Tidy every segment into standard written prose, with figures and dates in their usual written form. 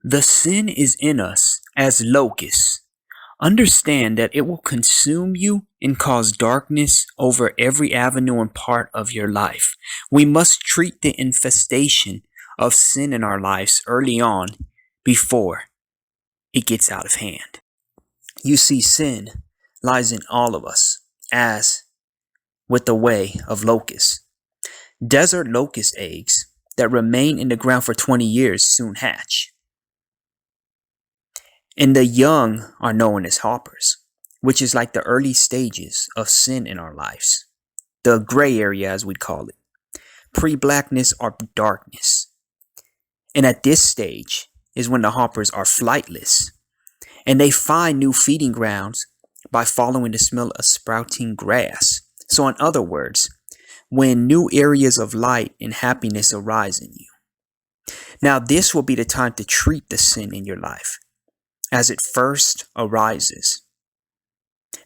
The sin is in us as locusts. Understand that it will consume you and cause darkness over every avenue and part of your life. We must treat the infestation of sin in our lives early on before it gets out of hand. You see, sin lies in all of us, as with the way of locusts. Desert locust eggs that remain in the ground for 20 years soon hatch. And the young are known as hoppers, which is like the early stages of sin in our lives. The gray area, as we'd call it. Pre-blackness or darkness. And at this stage is when the hoppers are flightless. And they find new feeding grounds by following the smell of sprouting grass. So in other words, when new areas of light and happiness arise in you. Now this will be the time to treat the sin in your life as it first arises.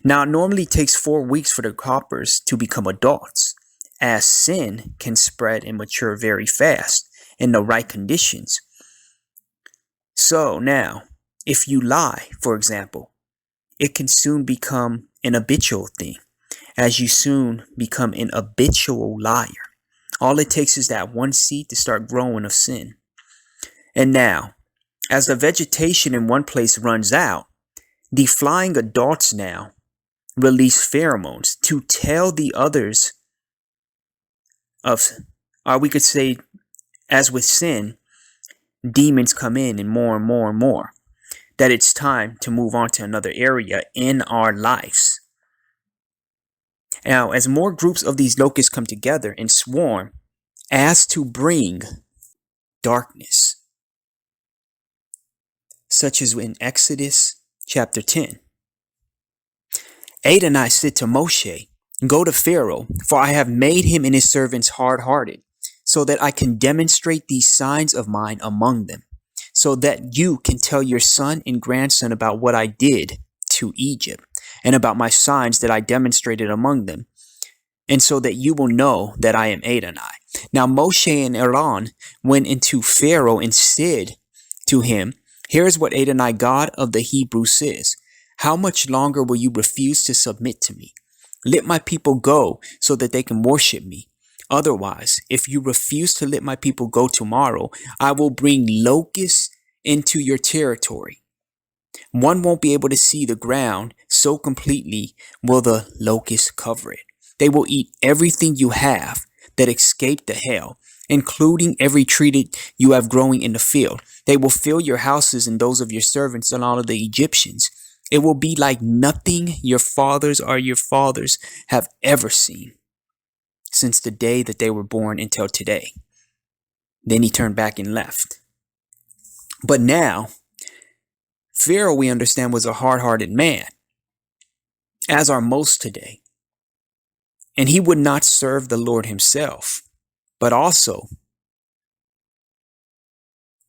Now it normally takes 4 weeks for the hoppers to become adults, as sin can spread and mature very fast in the right conditions. So now, if you lie, for example, it can soon become an habitual thing, as you soon become an habitual liar. All it takes is that one seed to start growing of sin. And now, as the vegetation in one place runs out, the flying adults now release pheromones to tell the others of, or we could say, as with sin, demons come in and more and more and more, that it's time to move on to another area in our lives. Now, as more groups of these locusts come together and swarm, as to bring darkness, such as in Exodus chapter 10. Adonai said to Moshe, "Go to Pharaoh, for I have made him and his servants hard-hearted, so that I can demonstrate these signs of mine among them, so that you can tell your son and grandson about what I did to Egypt, and about my signs that I demonstrated among them, and so that you will know that I am Adonai." Now Moshe and Aaron went into Pharaoh and said to him, "Here is what Adonai, God of the Hebrews, says. How much longer will you refuse to submit to me? Let my people go so that they can worship me. Otherwise, if you refuse to let my people go tomorrow, I will bring locusts into your territory. One won't be able to see the ground, so completely will the locusts cover it. They will eat everything you have that escaped the hail, including every tree that you have growing in the field. They will fill your houses and those of your servants and all of the Egyptians. It will be like nothing your fathers have ever seen since the day that they were born until today." Then he turned back and left. But now, Pharaoh, we understand, was a hard-hearted man, as are most today. And he would not serve the Lord himself, but also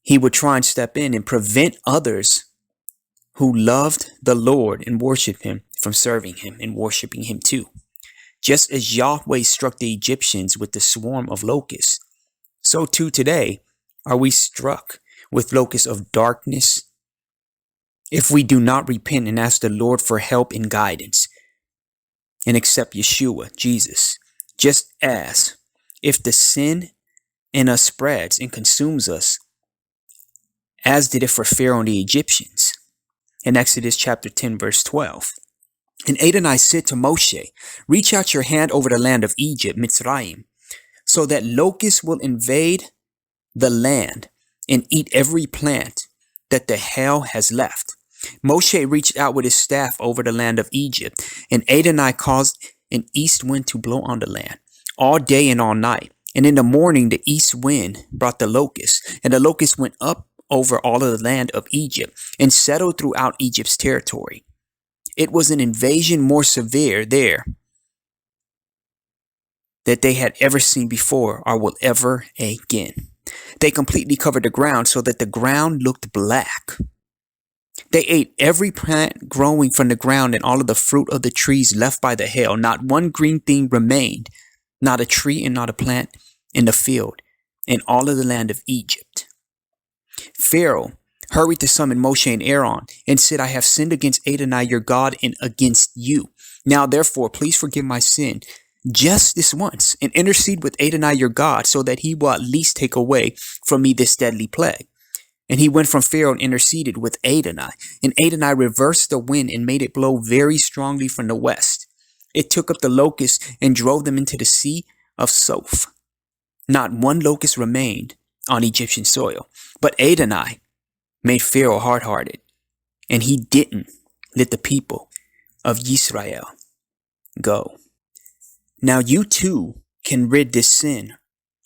he would try and step in and prevent others who loved the Lord and worshiped him from serving him and worshiping him too. Just as Yahweh struck the Egyptians with the swarm of locusts, so too today are we struck with locusts of darkness if we do not repent and ask the Lord for help and guidance and accept Yeshua, Jesus. Just as if the sin in us spreads and consumes us, as did it for Pharaoh and the Egyptians. In Exodus chapter 10, verse 12. And Adonai said to Moshe, "Reach out your hand over the land of Egypt, Mitzrayim, so that locusts will invade the land and eat every plant that the hail has left." Moshe reached out with his staff over the land of Egypt, and Adonai caused an east wind to blow on the land all day and all night. And in the morning, the east wind brought the locusts, and the locusts went up over all of the land of Egypt and settled throughout Egypt's territory. It was an invasion more severe there that they had ever seen before or will ever again. They completely covered the ground so that the ground looked black. They ate every plant growing from the ground and all of the fruit of the trees left by the hail. Not one green thing remained, not a tree and not a plant in the field in all of the land of Egypt. Pharaoh hurried to summon Moshe and Aaron, and said, I have sinned against Adonai your God and against you. Now therefore, please forgive my sin just this once, and intercede with Adonai your God, so that he will at least take away from me this deadly plague. And he went from Pharaoh and interceded with Adonai. And Adonai reversed the wind and made it blow very strongly from the west. It took up the locusts and drove them into the sea of Soph. Not one locust remained on Egyptian soil. But Adonai made Pharaoh hard-hearted, and he didn't let the people of Israel go. Now you too can rid this sin,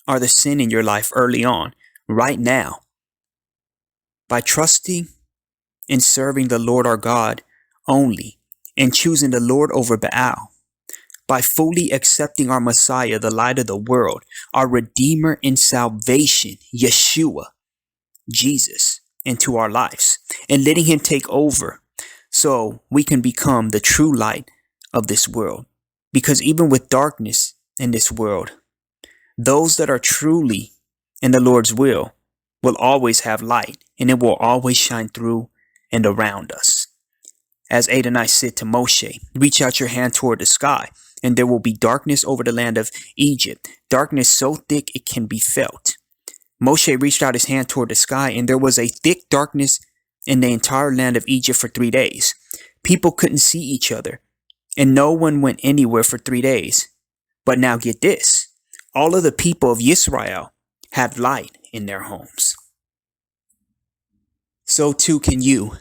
or the sin in your life early on, right now, by trusting and serving the Lord our God only, and choosing the Lord over Baal, by fully accepting our Messiah, the light of the world, our Redeemer in salvation, Yeshua, Jesus, into our lives, and letting him take over so we can become the true light of this world. Because even with darkness in this world, those that are truly in the Lord's will always have light, and it will always shine through and around us. As Adonai said to Moshe, reach out your hand toward the sky, and there will be darkness over the land of Egypt, darkness so thick it can be felt. Moshe reached out his hand toward the sky, and there was a thick darkness in the entire land of Egypt for 3 days. People couldn't see each other, and no one went anywhere for 3 days. But now get this, all of the people of Israel had light in their homes. So too can you.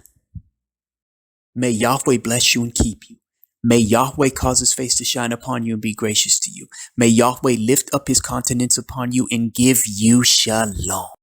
May Yahweh bless you and keep you. May Yahweh cause his face to shine upon you and be gracious to you. May Yahweh lift up his countenance upon you and give you shalom.